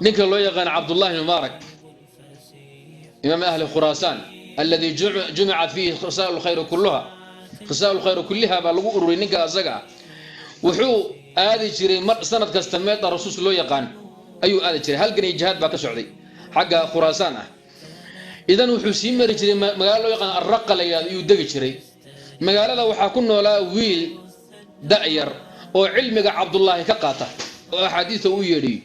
نك الله يقان عبد الله المبارك إمام أهل خراسان الذي جمعت فيه خصال الخير كلها خصال الخير كلها بلغوا أروري نك أزجع وحو هذه شيء سنة كاستميت الرسول الله يقان أيو هذا شيء هل كان جهاد باك سعودي حق خراسان إذا وحسين مرجري مقال له يقان الرقة اللي يدق شيء مقال له وحكون ولا ويل داير وعلمك عبد الله كقاطع وحديثه ويري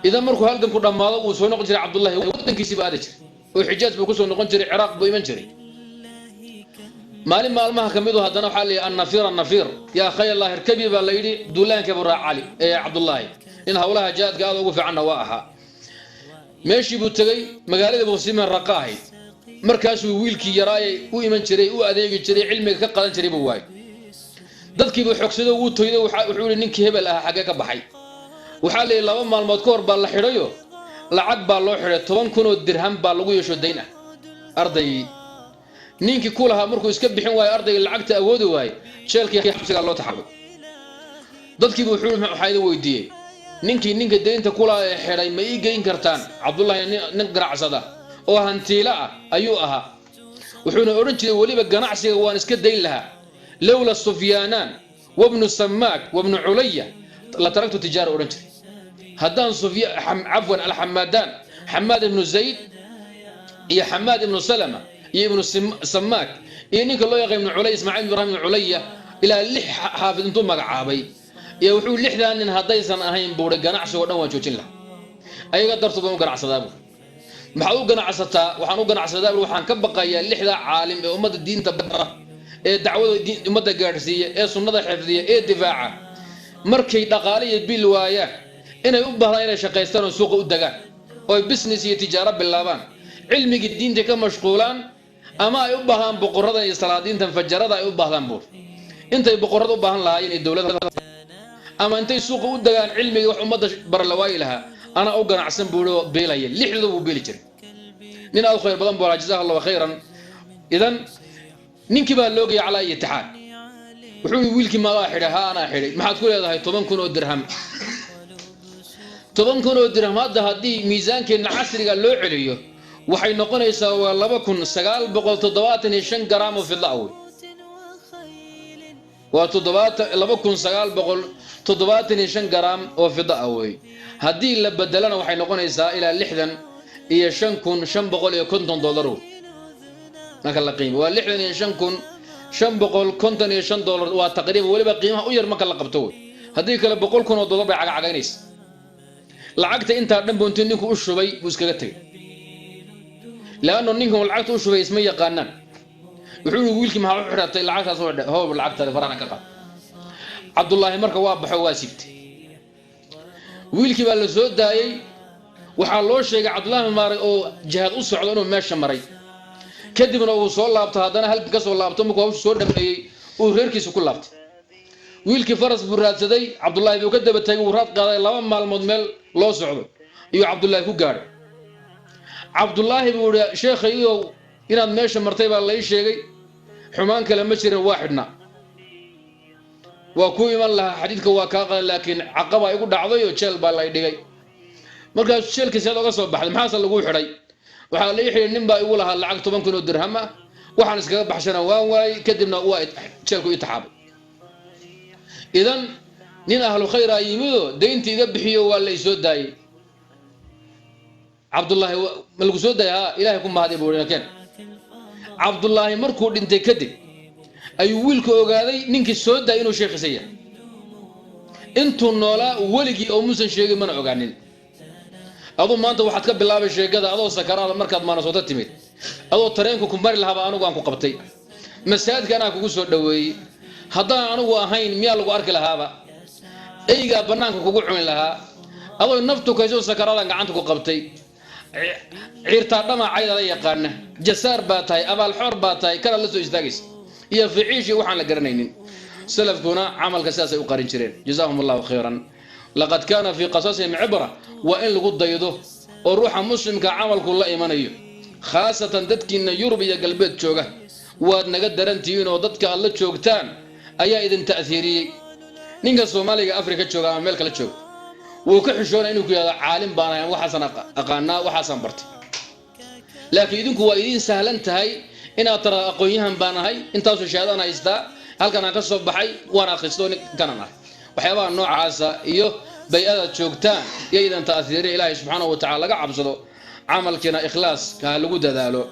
إذا مركو هل كان كنا ماضي وسوينا قلت عبد الله وقتن كيسيب هذا شيء وحجاز بكسر نقول جري عراق بيمن جري مالي مال ما كميدو هذا حالي النفير يا خي الله اركبي بالليلي دولان كبر علي يا عبد الله إن هؤلاء جاءت قالوا وقف عنا واها ماشي بتجي مقالة بوسيم الرقاهي مركز ويلكي يراي ويمن جري وأذيك جري علمك كقلن جري بواي dadkii buu xogsado uu tooyday wuxuu ninkii hebel ah xagee ka baxay waxa la laba maalmood ka hor baa la xirayo lacag baa loo xiray 10,000 oo dirham baa lagu yeesho deyn ah arday ninkii ku lahaa markuu iska bixin waayo ardayga lacagta awoodi waayo jeelkii xabsiga loo taxabay dadkii buu waxay weydiiyay ninka deynta ku lahaa xiray ma ii geyn kartaan Cabdullaahi nin ganacsada oo hantiila ah ayuu ahaa wuxuuna oran jiray waliba ganacsiga waan iska deyn lahaa لولا السفيانان وابن السماك وابن علية لتركت تجارة أورنجري هدان عفوا الحمادان حماد بن زيد يا حماد بن سلمة يا ابن السماك يا نيك الله يا ابن علي اسماعيل بن ابراهيم علية إلى اللح حافظ انتم مقعابي يا وحول لحدا ان هدايسن اهين بور غنacsi oo dhan waan joojin la ayaga darto baan ganacsadaa maxaa u ganacsataa waxaan u ganacsadaa waxaan ka baqayaa lixda caalim ee ummadda diinta bara ee dacwada ummadda gaarsiiya ee sunnada xifdiya ee difaaca markay dhaqaaliye bil waaya inay u baahdaan inay shaqeystaan oo suuqa u dagaan oo business iyo tijaaro bilaabaan cilmiga diinta ka mashquulaan ama ay u baahdaan boqorada iyo salaadiinta fajarada ay u baahdaan buur intay boqorada u baahan lahaayeen ee dawladda ama intay suuqa u dagaan cilmiga wax ummadda bar la waayilaha ana u ganacsan buuro beelay lixdu buu beeli jiray nin aad khayr badan buu jazaah allah khayran idan ninki baa loogay cala itixaad wuxuu wiilkii ma xidhaha ana xidhay maxaad ku leedahay 10,000 oo dirham 10,000 oo dirham hadda hadii miisaankeena casriga loo celiyo waxay noqonaysaa waa 2,975 gram oo fidda ah waa 2,975 gram oo fidda ah hadii la bedelana waxay noqonaysaa ilaa 65,550 marka la qiimo waa 65,555 dollar waa taqriiban waliba qiimaha u yar marka la qabto hadii kale 100,000 oo dollar bay cagacagaynaysa lacagta inta dhan boontii ninku u shubay buu iskaga tagay laano ninku lacagta u shubay isma yaqaanaan wuxuu wiilkii maxaa u xiraatay lacagtaas oo hoob lacagta farana ka qad Abdullah marka waa baxo waa sibtay wiilkii baa la soo daayay waxa loo sheegay Abdullah maaray oo jihad u socdo inuu meesha maray kadibna uu soo laabto hadana halka ka soo laabto markuu uu soo dhameeyay uu reerkiisa ku laabtay wiilkii faras buu raadsaday Abdullah uu ka daba tagay uu raad qaaday 2 maalmood meel loo socdo iyo Abdullah ku gaaray Abdullah buu sheekhayo inaad meesha martay baa la sheegay xumaan kale ma jirin waaxidna waa ku iman laha xadiidka waa ka qaadan laakiin aqaba ay ku dhacday oo jeel baa la dhigay markaas jeelkiisa laga soo baxday maxaa lagu xiray waxa la xiray nin baa igu lahaa lacag 10,000 oo dirham ah waxaan iskaga baxshanaa waan waay kadibna waa jeelku itaxaabay idan nin ahlu khayr ay yimido deyntii iga bixiyo waa la soo daayay Abdullah malku soo daayay ilaahay ku mahadiyo buu keen Abdullah markuu dhintay kadib ayuu wiilku ogaaday ninkii soo daayay inuu sheekhisaya intuu noolaa waligii oo muusan sheegay mana ogaanin adoo maanta waxaad ka bilaabay sheegada adoo sakaraada markaad maana soo timid adoo tareenku ku mari lahaa anigu aan ku qabtay masaajidka ana kugu soo dhaweeyay haddaan anigu ahayn miyaa lagu arki lahaaba eyga banaanka kugu cun lahaa adoo naftu ka soo sakaraada gacanta ku qabtay ciirta dhamacayda la yaqaana jasaar baa tahay abaal xor baa tahay kala la soo istaagaysa iyo fiici waxaan la garanaynin salafkuna amalka saas ay u qarin jireen jazaahumullahu khayran laqad kana fi qasasihim ibra wa in lagu daydo oo ruuxa muslimka amalku la imanayo khaasatan dadkiina Yurub iyo galbeed jooga waad naga darantiin oo dadka aad la joogtaan ayaa idin ta'athiriyay ninka Soomaaliga Afrika jooga ama meel kale jooga وكحشون إنه كذا عالم بانا يعني وحسن أقانا وحسن برت لكن إذن كوا إذن سهلا انتهي إن ترى أقويهم بانا هاي أنت وش الشهادة أنا يستا هل كان أكسب بحي وأنا خستوني كان أنا وحيوان النوع عاسى إيوه بيئة شوكتان يأيضا تأثير إلهي سبحانه وتعالى قعب صدو عمل كنا إخلاص كهالوجود ذاله